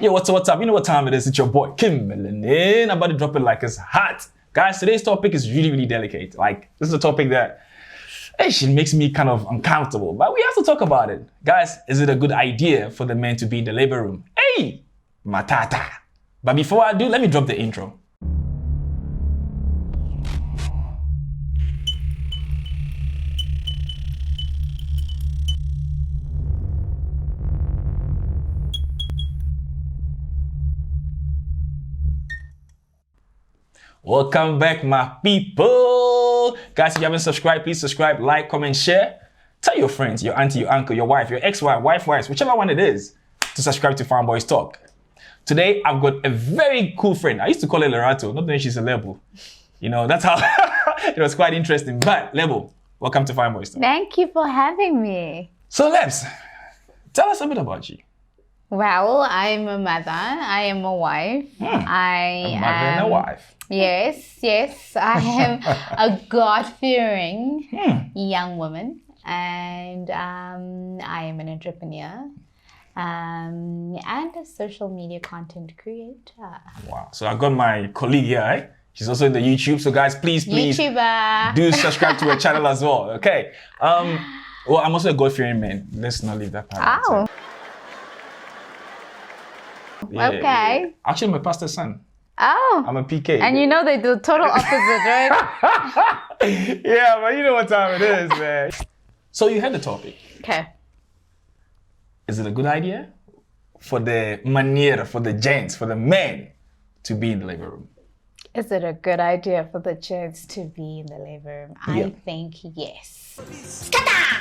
Yo, what's up? You know what time it is? It's your boy, Kim Melanin. I'm about to drop it like it's hot. Guys, today's topic is really, really delicate. Like, this is a topic that it makes me kind of uncomfortable, but we have to talk about it. Guys, is it a good idea for the men to be in the labor room? Hey, matata. But before I do, let me drop the intro. Welcome back, my people. Guys, if you haven't subscribed, please subscribe, like, comment, share. Tell your friends, your auntie, your uncle, your wife, your ex-wife, wife, whichever one it is, to subscribe to Farm Boys Talk. Today, I've got a very cool friend. I used to call her Lerato, not knowing she's a Lebo. You know, that's how it was quite interesting. But Lebo, welcome to Farm Boys Talk. Thank you for having me. So Lebs, tell us a bit about you. Well, I'm a mother. I am a wife. A mother and a wife. Yes. I am a God-fearing young woman, and I am an entrepreneur and a social media content creator. Wow. So I got my colleague here, eh? She's also in the YouTube. So guys, please YouTuber. do subscribe to her channel as well. Okay. Well, I'm also a God-fearing man. Let's not leave that part out. Oh. Yeah, okay. Yeah. Actually, I'm a pastor's son. Oh. I'm a PK. And you know they do total opposite, right? Yeah, but you know what time it is, man. So you heard the topic. Okay. Is it a good idea for the manier, for the gents, for the men to be in the labor room? Is it a good idea for the gents to be in the labor room? Yeah. I think yes. Scatter!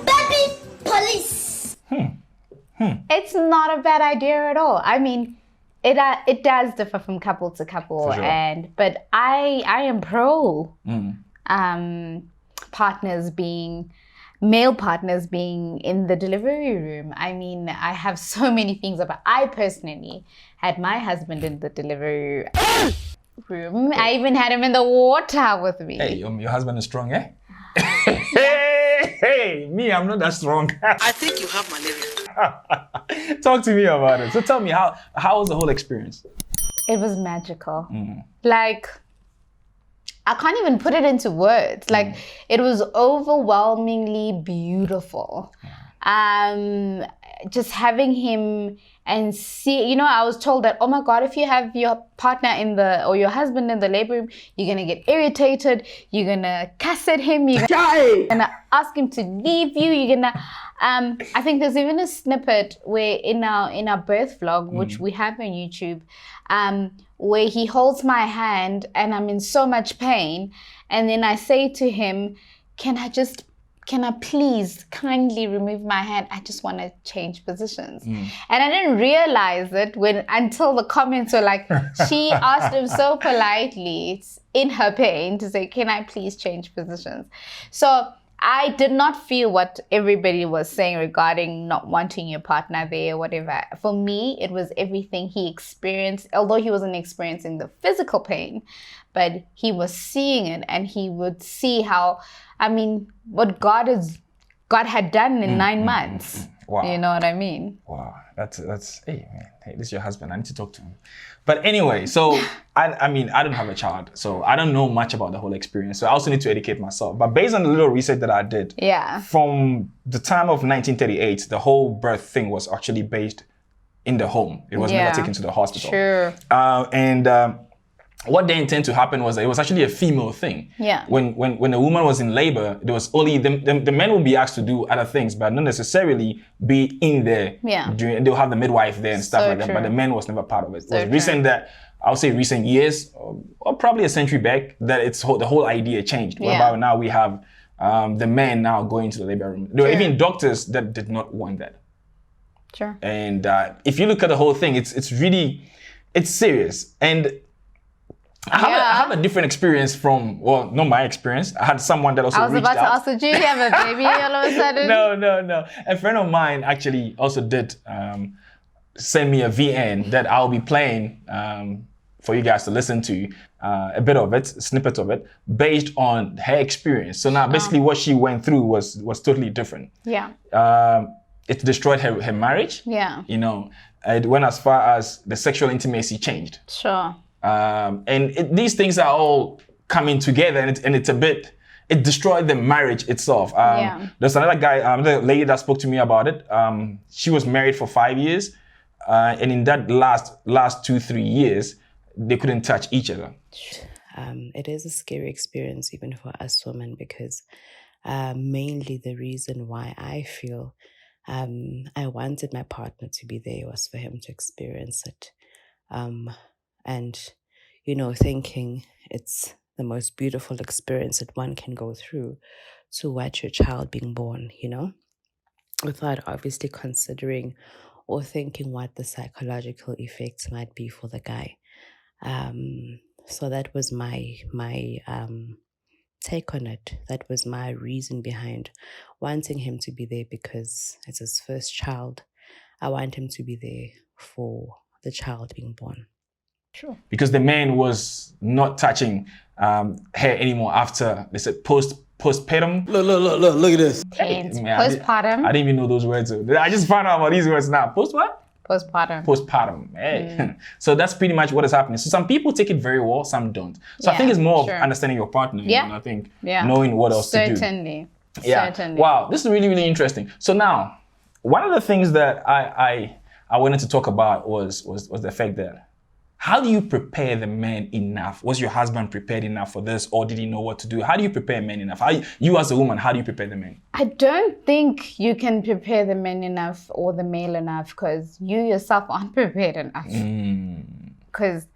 Baby police! It's not a bad idea at all. I mean, it does differ from couple to couple, For sure. but I am pro male partners being in the delivery room. I mean, I have so many things about. I personally had my husband in the delivery room. I even had him in the water with me. Hey, your husband is strong, eh? hey, me, I'm not that strong. I think you have malaria. Talk to me about it. So tell me, how was the whole experience? It was magical. Like, I can't even put it into words. Like, it was overwhelmingly beautiful. Just having him and see, I was told that, oh my God, if you have your partner or your husband in the labor room, you're going to get irritated. You're going to cuss at him. You're going to ask him to leave you. You're going to, I think there's even a snippet where in our birth vlog, which we have on YouTube, where he holds my hand and I'm in so much pain. And then I say to him, can I please kindly remove my hand? I just want to change positions. And I didn't realize it until the comments were like, she asked him so politely in her pain to say, can I please change positions? So I did not feel what everybody was saying regarding not wanting your partner there or whatever. For me, it was everything he experienced, although he wasn't experiencing the physical pain, but he was seeing it and he would see how, what God had done in 9 months. Wow. You know what I mean? Wow, that's hey man, hey, this is your husband. I need to talk to him. But anyway, so I don't have a child, so I don't know much about the whole experience. So I also need to educate myself. But based on the little research that I did, from the time of 1938, the whole birth thing was actually based in the home. It was never taken to the hospital. Sure. What they intend to happen was that it was actually a female thing. Yeah. When a woman was in labor, there was only the men will be asked to do other things, but not necessarily be in there. Yeah. They'll have the midwife there and stuff So like that. true. But the men was never part of it. It So was recent that I would say recent years, or probably a century back, that the whole idea changed. Whereby now we have the men now going to the labor room. There were even doctors that did not want that. Sure. And if you look at the whole thing, it's serious. And I have a different experience from, well, not my experience. I had someone that also reached out. I was about to ask, did you have a baby all of a sudden? No. A friend of mine actually also did send me a VN that I'll be playing for you guys to listen to, a bit of it, a snippet of it, based on her experience. So now basically what she went through was totally different. Yeah. it destroyed her marriage. Yeah. You know, it went as far as the sexual intimacy changed. Sure. These things are all coming together, and it's a bit. It destroyed the marriage itself. There's another guy, another lady that spoke to me about it. She was married for 5 years, and in that last 2-3 years, they couldn't touch each other. It is a scary experience even for us women, because mainly the reason why I feel I wanted my partner to be there was for him to experience it. And, you know, thinking it's the most beautiful experience that one can go through to watch your child being born, you know, without obviously considering or thinking what the psychological effects might be for the guy. So that was my take on it. That was my reason behind wanting him to be there, because it's his first child. I want him to be there for the child being born. Sure. Because the man was not touching her anymore after, they said, postpartum. Look at this. Postpartum. I didn't even know those words. I just found out about these words now. Post what? Postpartum. Postpartum. Hey. So that's pretty much what is happening. So some people take it very well, some don't. So I think it's more of understanding your partner. Yeah. And I think knowing what else to do. Certainly. Wow, this is really, really interesting. So now, one of the things that I wanted to talk about was the fact that, how do you prepare the man enough? Was your husband prepared enough for this, or did he know what to do? How do you prepare men enough? You as a woman, how do you prepare the man? I don't think you can prepare the men enough or the male enough, because you yourself aren't prepared enough. Because,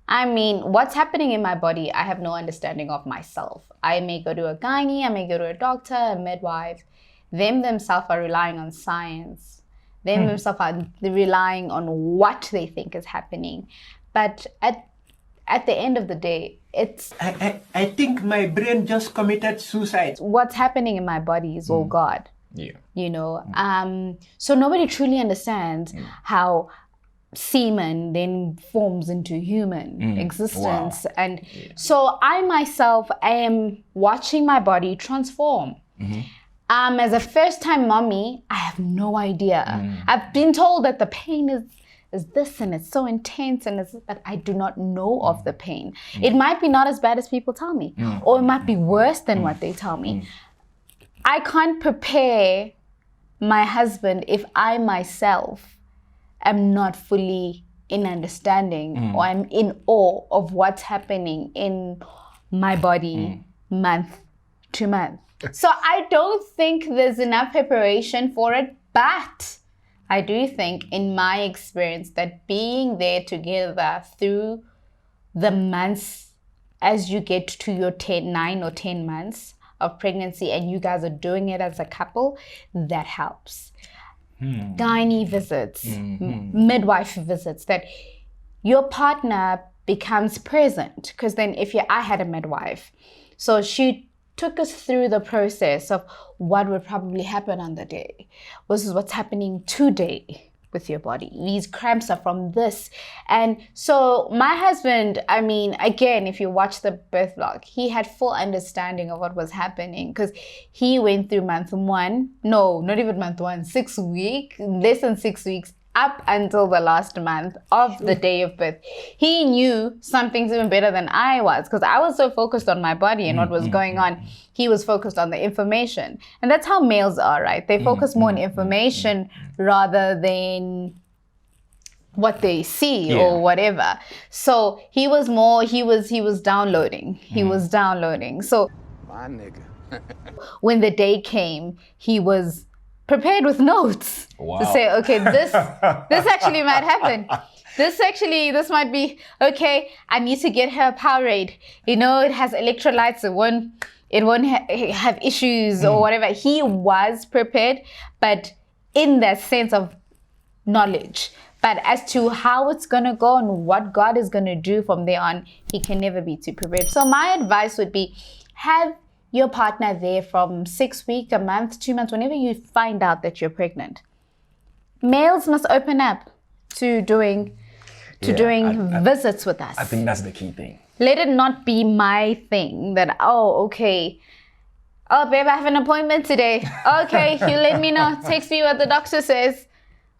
I mean, what's happening in my body, I have no understanding of myself. I may go to a gynae, I may go to a doctor, a midwife. Them themselves are relying on science. Them themselves are relying on what they think is happening. But at the end of the day, it's... I think my brain just committed suicide. What's happening in my body is all God. Yeah. You know? So nobody truly understands how semen then forms into human existence. Wow. And so I myself am watching my body transform. As a first-time mommy, I have no idea. I've been told that the pain is this and it's so intense, but I do not know of the pain. It might be not as bad as people tell me, or it might be worse than what they tell me. I can't prepare my husband if I myself am not fully in understanding or I'm in awe of what's happening in my body month to month. So I don't think there's enough preparation for it, but I do think, in my experience, that being there together through the months as you get to your 9 or 10 months of pregnancy and you guys are doing it as a couple, that helps. Gynae visits, midwife visits, that your partner becomes present. Because then I had a midwife, so she took us through the process of what would probably happen on the day. This is what's happening today with your body. These cramps are from this. And so my husband, I mean, again, if you watch the birth vlog, he had full understanding of what was happening, because he went through month 1, no, not even month 1, 6 weeks, less than 6 weeks, up until the last month of the day of birth. He knew some things even better than I was, because I was so focused on my body and what was going on. He was focused on the information. And that's how males are, right? They focus more on information rather than what they see or whatever. So he was downloading. He was downloading. So My nigga. when the day came, he was prepared with notes to say, okay, this actually might happen. This might be, okay, I need to get her Powerade. You know, it has electrolytes, it won't have issues or whatever. He was prepared, but in that sense of knowledge. But as to how it's going to go and what God is going to do from there on, he can never be too prepared. So my advice would be, have your partner there from 6 weeks, a month, 2 months, whenever you find out that you're pregnant. Males must open up to doing visits with us. I think that's the key thing. Let it not be my thing that, oh, okay, Oh, babe, I have an appointment today. Okay, you let me know. Text me what the doctor says.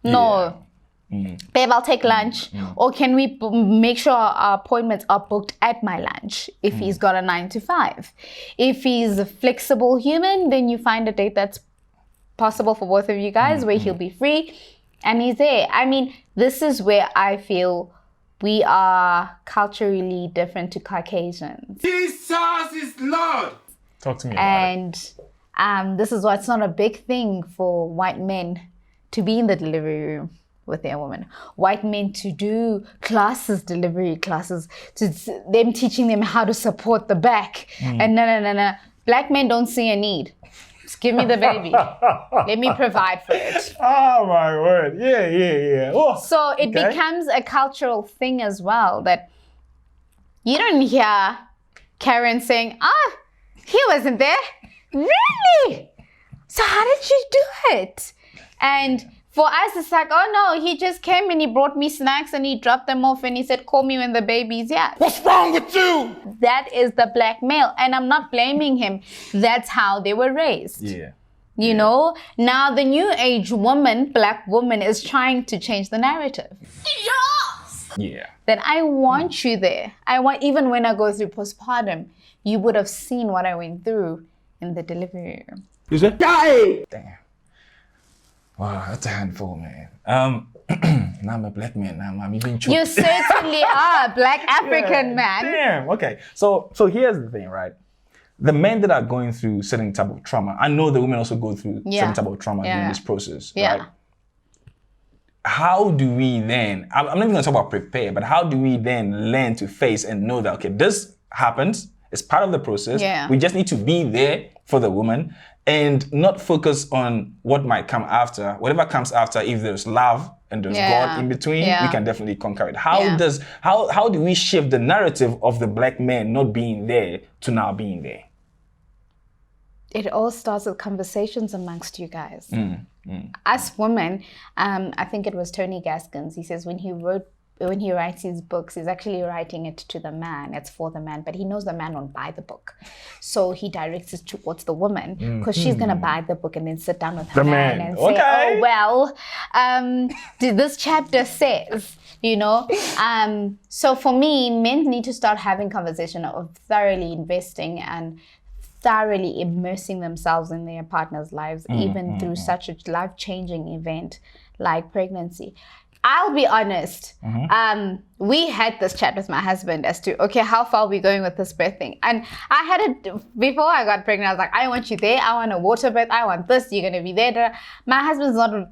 No. Babe, I'll take lunch. Or can we make sure our appointments are booked at my lunch if he's got a 9 to 5? If he's a flexible human, then you find a date that's possible for both of you guys where he'll be free and he's there. I mean, this is where I feel we are culturally different to Caucasians. Jesus is Lord. Talk to me about it. And this is why it's not a big thing for white men to be in the delivery room with their woman. White men to do classes, delivery classes, to them teaching them how to support the back. And no. Black men don't see a need. Just give me the baby. Let me provide for it. Oh my word. Yeah. Oh, So it becomes a cultural thing as well that you don't hear Karen saying, he wasn't there. Really? So how did you do it? And for us, it's like, oh no, he just came and he brought me snacks and he dropped them off and he said, call me when the baby's here. What's wrong with you? That is the black male. And I'm not blaming him. That's how they were raised. Yeah. You know, now the new age woman, black woman, is trying to change the narrative. Yeah. That I want you there. Even when I go through postpartum, you would have seen what I went through in the delivery room. You said? Die. Damn. Wow, that's a handful, man. Now I'm a black man. Now I'm even choked. You certainly are a black African man. Damn. Okay. So here's the thing, right? The men that are going through certain type of trauma, I know the women also go through certain type of trauma during this process, right? How do we then, I'm not even going to talk about prepare, but how do we then learn to face and know that, okay, this happens, it's part of the process. Yeah. We just need to be there for the woman and not focus on what might come after. Whatever comes after, if there's love and there's God in between, we can definitely conquer it. How do we shift the narrative of the black man not being there to now being there? It all starts with conversations amongst you guys. Us women, I think it was Tony Gaskins, he says when he writes his books, he's actually writing it to the man. It's for the man, but he knows the man won't buy the book. So he directs it towards the woman because she's going to buy the book and then sit down with her man and say, oh, well, this chapter says, you know. So for me, men need to start having conversation of thoroughly investing and thoroughly immersing themselves in their partner's lives, even through such a life-changing event like pregnancy. I'll be honest, we had this chat with my husband as to, okay, how far are we going with this birth thing? And I had it, before I got pregnant, I was like, I want you there, I want a water birth, I want this, you're going to be there. My husband's not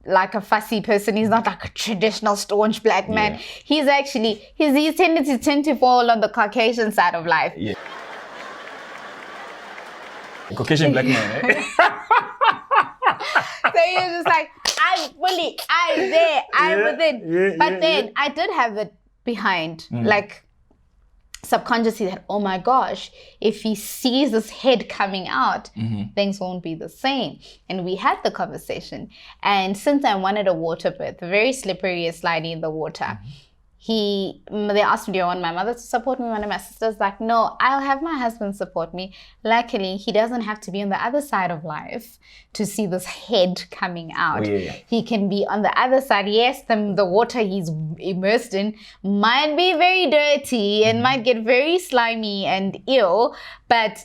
like a fussy person, he's not like a traditional staunch black man. He's actually, his tendencies tend to fall on the Caucasian side of life. Yeah. Caucasian black man, eh? So he was just like, I'm there, I'm within. But then I did have it behind, like subconsciously that, oh my gosh, if he sees this head coming out, things won't be the same. And we had the conversation. And since I wanted a water birth, very slippery and slidey in the water, they asked me, do you want my mother to support me? One of my sisters like, no, I'll have my husband support me. Luckily, he doesn't have to be on the other side of life to see this head coming out. He can be on the other side. Yes, the water he's immersed in might be very dirty and might get very slimy and ill, but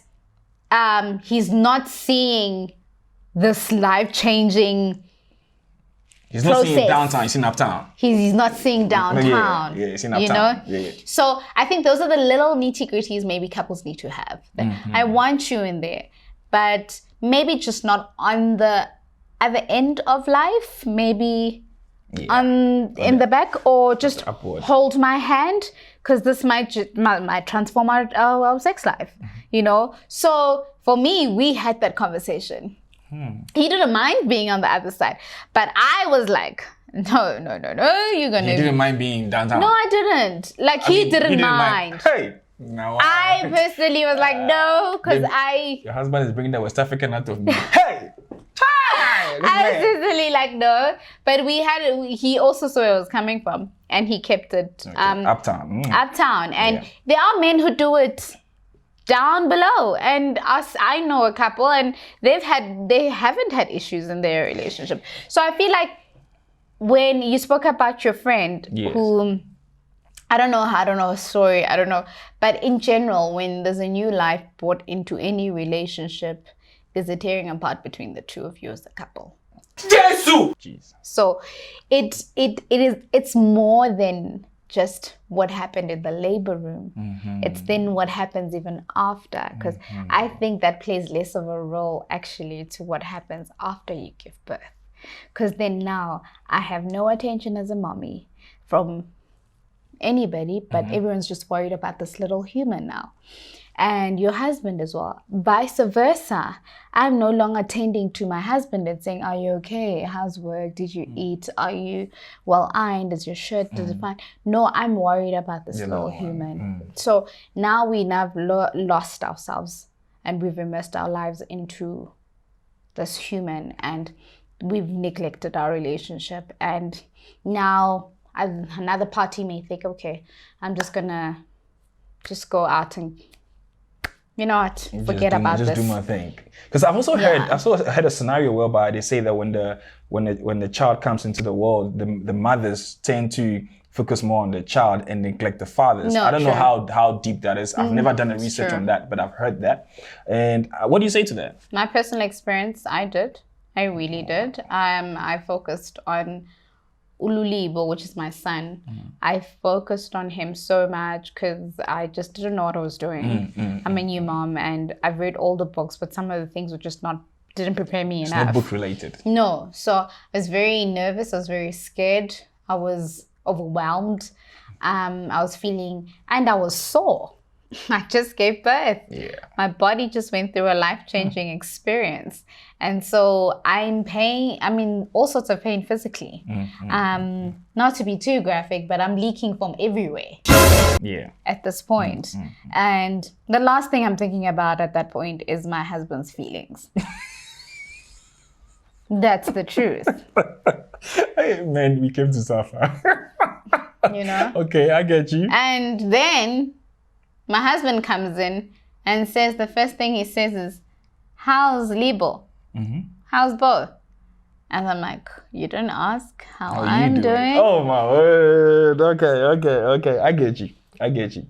he's not seeing this life-changing He's not seeing downtown, he's seeing uptown. He's not seeing downtown. Yeah, he's seeing uptown. You know? So I think those are the little nitty-gritties maybe couples need to have. I want you in there, but maybe just not on the other end of life, maybe in the back, or just hold my hand, because this might transform our sex life, you know? So for me, we had that conversation. He didn't mind being on the other side, but I was like, no, you're gonna. He didn't mind being downtown. No, I didn't. Like he didn't mind. Hey, no. I personally was like, no, because Your husband is bringing the West African out of me. Hey, I was personally like, no, but he also saw where it was coming from, and he kept it uptown. Uptown, and there are men who do it down below. And I know a couple, and they haven't had issues in their relationship. So I feel like when you spoke about your friend who, I don't know, sorry, I don't know. But in general, when there's a new life brought into any relationship, there's a tearing apart between the two of you as a couple. Jesus. So it's more than just what happened in the labor room. It's then what happens even after, because I think that plays less of a role actually to what happens after you give birth. Because then now I have no attention as a mommy from anybody, but everyone's just worried about this little human now. And your husband as well. Vice versa. I'm no longer tending to my husband and saying, are you okay? How's work? Did you eat? Are you well ironed? Is your shirt, does it fine? No, I'm worried about this little human. So now we have lost ourselves, and we've immersed our lives into this human, and we've neglected our relationship. And now another party may think, okay, I'm just gonna go out and, you know what, forget about this. Just do my thing. Because I've also heard a scenario whereby they say that when the child comes into the world, the mothers tend to focus more on the child and neglect the fathers. I don't know how deep that is. I've never done a research on that, but I've heard that. And what do you say to that? My personal experience, I really did. I focused on Ululibo, which is my son. I focused on him so much because I just didn't know what I was doing. I'm a new mom, and I've read all the books, but some of the things were just didn't prepare me enough. It's not book related. No. So I was very nervous. I was very scared. I was overwhelmed. I was feeling, and I was sore. I just gave birth. Yeah. My body just went through a life-changing experience. And so I'm paying, all sorts of pain physically. Not to be too graphic, but I'm leaking from everywhere. Yeah. At this point. And the last thing I'm thinking about at that point is my husband's feelings. That's the truth. Hey, man, we came to suffer. You know? Okay, I get you. And then my husband comes in and says, the first thing he says is, how's Lebo? How's Bo? And I'm like, you didn't ask how I'm doing? Oh my word. Okay. I get you.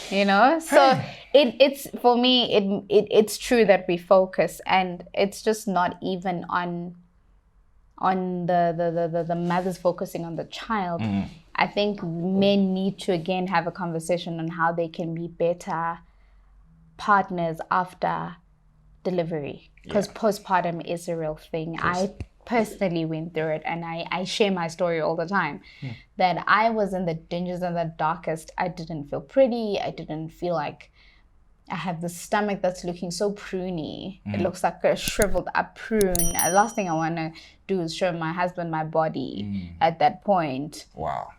You know? So it's for me, it's true that we focus, and it's just not even on the mothers focusing on the child. I think men need to again have a conversation on how they can be better partners after delivery, because postpartum is a real thing. I personally went through it, and I share my story all the time, that I was in the dangers and the darkest. I didn't feel pretty. I didn't feel like I have the stomach that's looking so pruny. It looks like a shriveled up prune. The last thing I want to do is show my husband my body at that point. Wow.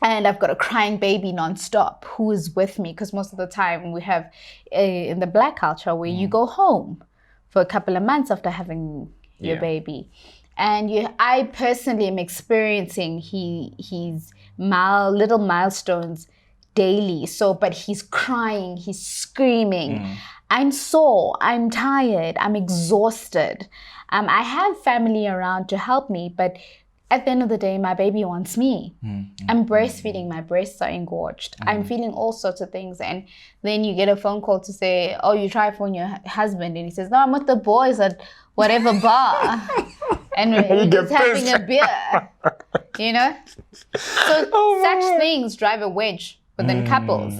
And I've got a crying baby nonstop who is with me, because most of the time we have in the Black culture where you go home for a couple of months after having your baby. And I personally am experiencing his little milestones daily. So, but he's crying, he's screaming. I'm sore, I'm tired, I'm exhausted. I have family around to help me, but at the end of the day, my baby wants me. I'm breastfeeding, my breasts are engorged. I'm feeling all sorts of things. And then you get a phone call to say, oh, you try phone your husband. And he says, no, I'm with the boys at whatever bar. And we're just having a beer. You know? So such things drive a wedge within couples.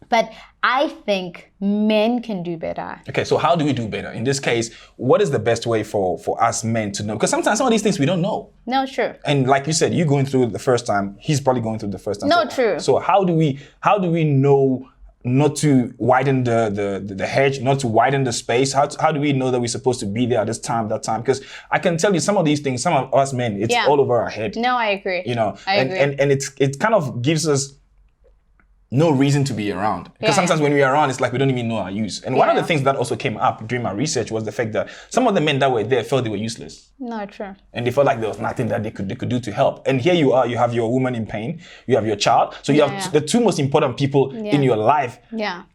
But I think men can do better. Okay, so how do we do better? In this case, what is the best way for us men to know? Because sometimes some of these things we don't know. No, true. And like you said, you going through it the first time, he's probably going through the first time. No, true. So how do we know not to widen the hedge, not to widen the space? How do we know that we're supposed to be there at this time, that time? Because I can tell you some of these things, some of us men, it's all over our head. No, I agree. You know, I agree. And it kind of gives us no reason to be around. Because sometimes when we're around, it's like we don't even know our use. And one of the things that also came up during my research was the fact that some of the men that were there felt they were useless. No, true. And they felt like there was nothing that they could do to help. And here you are, you have your woman in pain, you have your child. So you have the two most important people in your life. Yeah.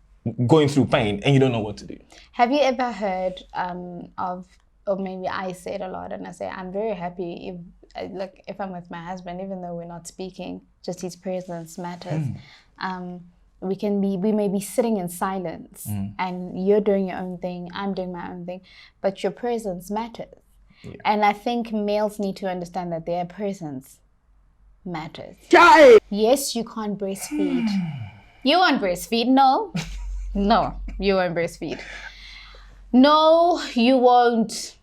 going through pain and you don't know what to do. Have you ever heard of, or maybe I say it a lot, and I say I'm very happy if I'm with my husband, even though we're not speaking, just his presence matters. We may be sitting in silence, and you're doing your own thing, I'm doing my own thing, but your presence matters. Yeah. And I think males need to understand that their presence matters. Yes, you can't breastfeed. You won't breastfeed, no. No, you won't breastfeed. No, you won't.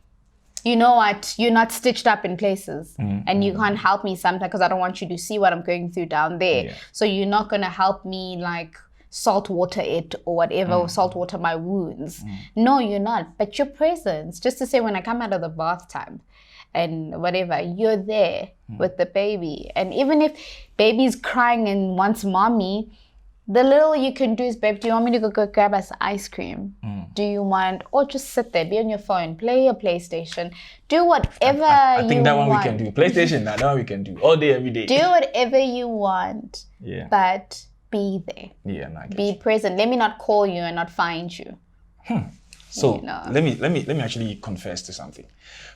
You know what? You're not stitched up in places, and you can't help me sometimes because I don't want you to see what I'm going through down there. Yeah. So you're not going to help me like salt water it or whatever, or salt water my wounds. No, you're not. But your presence, just to say when I come out of the bathtub and whatever, you're there with the baby. And even if baby's crying and wants mommy, the little you can do is, babe, do you want me to go grab us ice cream? Do you want, or just sit there, be on your phone, play your PlayStation, do whatever I think that you one want. we can do. PlayStation, that one we can do all day, every day. Do whatever you want, but be there. Yeah, no, I get Be you. present. Let me not call you and not find you. So You know. let me actually confess to something.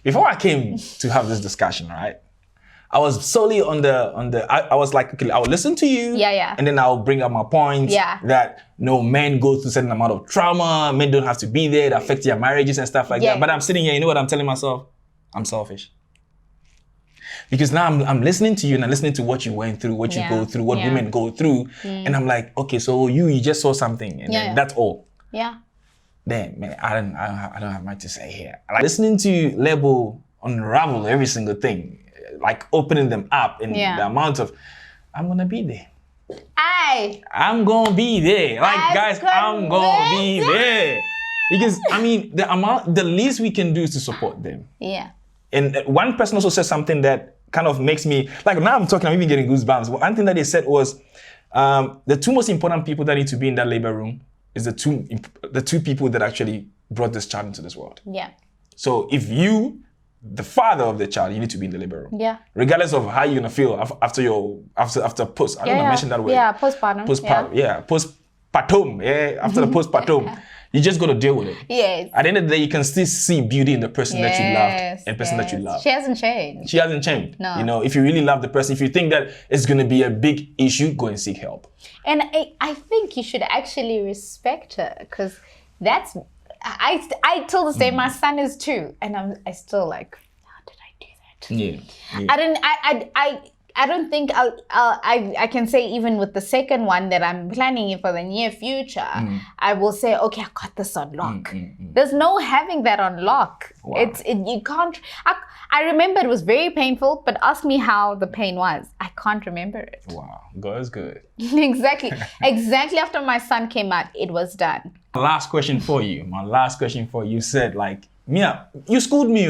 Before I came to have this discussion, right? I was solely on the I was like, okay, I'll listen to you. Yeah. And then I'll bring up my points. Yeah. That no, men go through a certain amount of trauma, men don't have to be there, it affects their marriages and stuff like that. But I'm sitting here, you know what I'm telling myself? I'm selfish. Because now I'm listening to you and I'm listening to what you went through, what you go through, what women go through. And I'm like, okay, so you just saw something and then that's all. Yeah. Damn, man, I don't have much to say here. I like listening to Lebo unravel every single thing, like opening them up and the amount of, I'm gonna be there. I'm gonna be there. Like, guys, I'm gonna be there. Because, I mean, the least we can do is to support them. Yeah. And one person also said something that kind of makes me, like now I'm talking, I'm even getting goosebumps. One thing that they said was, the two most important people that need to be in that labor room is the two people that actually brought this child into this world. Yeah. So if you, the father of the child, you need to be in the labor room. Yeah. Regardless of how you're gonna feel after post. I don't know if I mentioned that word. Yeah, postpartum. Postpartum. Yeah, after the postpartum. You just got to deal with it. Yes. At the end of the day, you can still see beauty in the person that you loved and person that you love. She hasn't changed. She hasn't changed. No. You know, if you really love the person, if you think that it's going to be a big issue, go and seek help. And I think you should actually respect her, because that's, I till this day, my son is 2, and I still like, how did I do that? Yeah. I don't think I can say, even with the second one that I'm planning for the near future, I will say, okay, I got this on lock. There's no having that on lock. Wow. You can't. I remember it was very painful, but ask me how the pain was. I can't remember it. Wow, God is good. Exactly after my son came out, it was done. My last question for you. You said, like, Mia, you schooled me.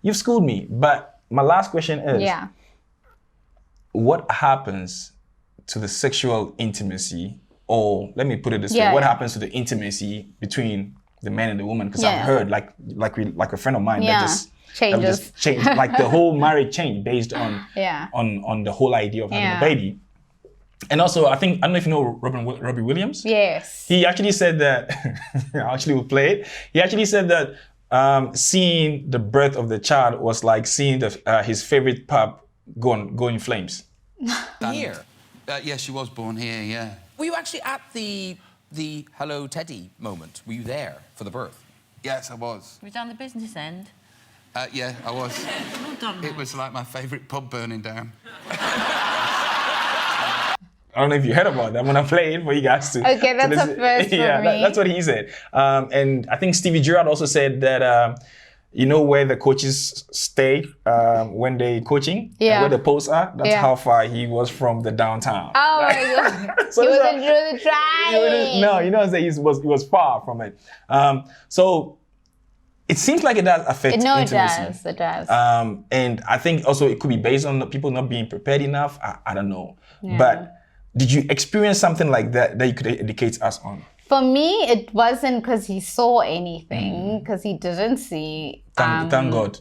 You've schooled me. But my last question is, what happens to the sexual intimacy, or let me put it this way, what happens to the intimacy between the man and the woman? Because I've heard, like a friend of mine that just changed, like the whole marriage changed based on the whole idea of having a baby. And also, I don't know if you know Robbie Williams. Yes. He actually said that, I actually will play it. He actually said that seeing the birth of the child was like seeing his favorite pup go in flames. Here? Yes, she was born here, yeah. Were you actually at the Hello Teddy moment? Were you there for the birth? Yes, I was. Were you down the business end? Yeah, I was. Well done, It was like my favourite pub burning down. I don't know if you heard about that. I'm gonna play it for you guys to. Okay, that's a first for me. That's what he said. And I think Stevie Gerrard also said that you know where the coaches stay when they coaching? Yeah. Where the posts are? That's how far he was from the downtown. Oh my God. So he wasn't really trying. No, you know what I'm saying? He was far from it. So it seems like it does affect intimacy. It does. And I think also it could be based on the people not being prepared enough. I don't know. Yeah. But did you experience something like that you could educate us on? For me, it wasn't because he saw anything, because he didn't see. Thank God.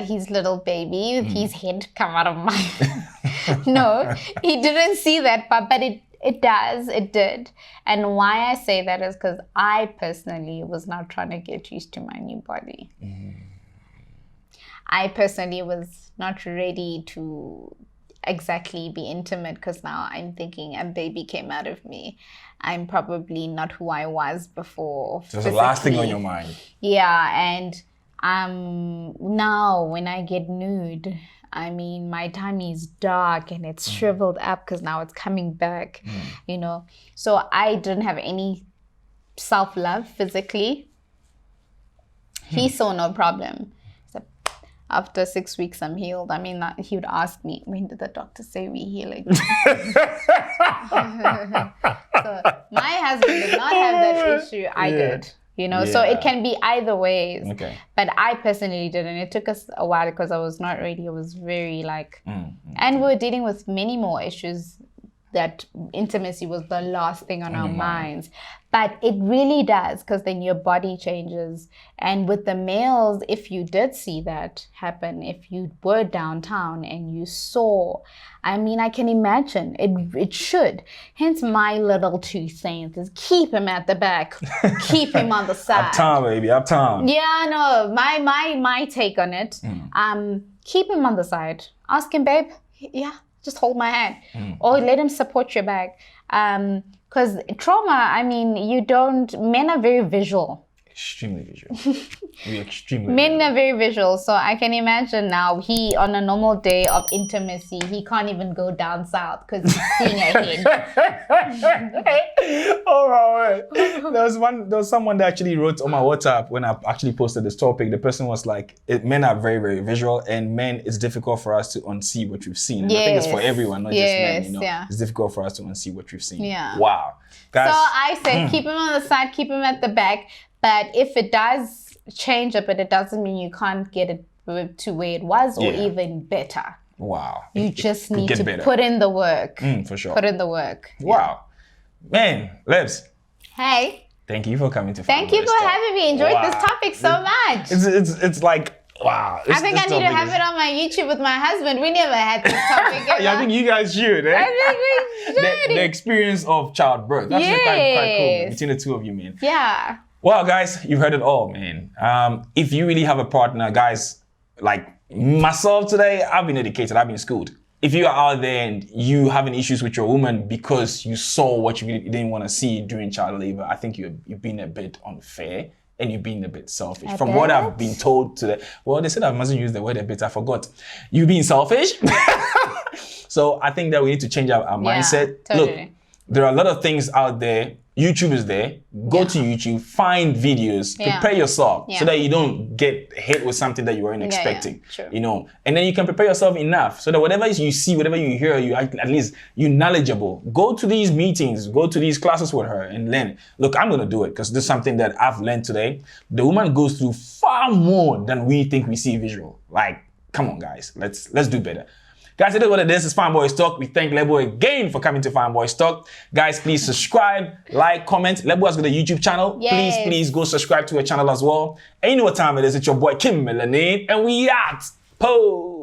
His little baby, his head come out of my. No, he didn't see that, but It does. It did. And why I say that is because I personally was not trying to get used to my new body. I personally was not ready to exactly be intimate because now I'm thinking a baby came out of me. I'm probably not who I was before. So it's the last thing on your mind. Yeah, and now when I get nude, I mean, my tummy is dark and it's shriveled up because now it's coming back, you know. So I didn't have any self-love physically. He saw no problem. So after 6 weeks, I'm healed. I mean, he would ask me, when did the doctor say we're healing? So my husband did not have that issue. I did. You know, so it can be either ways. Okay. But I personally didn't. It took us a while because I was not ready. I was very and we were dealing with many more issues that intimacy was the last thing on our minds. But it really does, because then your body changes. And with the males, if you did see that happen, if you were downtown and you saw, I mean, I can imagine it should. Hence my little 2 cents is keep him at the back, keep him on the side. Uptown, baby, uptown. Yeah, no, my take on it, keep him on the side. Ask him, babe, just hold my hand. Or let him support your back. Because trauma, I mean, men are very visual. Extremely visual. We're extremely Men are very visual, so I can imagine now on a normal day of intimacy, he can't even go down south because he's seeing a head. All right. There was someone that actually wrote on my WhatsApp when I actually posted this topic. The person was like, men are very, very visual, and men, it's difficult for us to unsee what we've seen. And I think it's for everyone, not just men. You know, it's difficult for us to unsee what we've seen. Yeah. Wow. Guys, so I said, keep him on the side, keep him at the back. But if it does change it, but it doesn't mean you can't get it to where it was or even better. Wow. You just need to better. put in the work. For sure. Put in the work. Wow. Man, Lebs. Hey. Thank you for coming to Thank you for having me. Enjoyed this topic so much. It's like, wow. I think I need to have it on my YouTube with my husband. We never had this topic. Yeah, I think you guys should. Eh? I think we should. The experience of childbirth. That's quite cool, man. Between the two of you, man. Yeah. Well, guys, you've heard it all, man. If you really have a partner, guys, like myself today, I've been educated, I've been schooled. If you are out there and you having issues with your woman because you saw what you really didn't want to see during child labor, I think you've been a bit unfair and you've been a bit selfish. From what I've been told today, well, they said I mustn't use the word a bit, I forgot. You being selfish. So I think that we need to change our mindset. Totally. Look, there are a lot of things out there. YouTube is there. Go to YouTube, find videos, prepare yourself so that you don't get hit with something that you weren't expecting. True. You know, and then you can prepare yourself enough so that whatever you see, whatever you hear, at least you're knowledgeable. Go to these meetings, go to these classes with her and learn. Look, I'm gonna do it because this is something that I've learned today. The woman goes through far more than we think we see visual. Like, come on, guys, let's do better. Guys, it is what it is. It's Fine Boys Talk. We thank Lebo again for coming to Fine Boys Talk. Guys, please subscribe, like, comment. Lebo has got a YouTube channel. Yes. Please go subscribe to her channel as well. And you know what time it is. It's your boy Kim Melanine, and we out. Pose.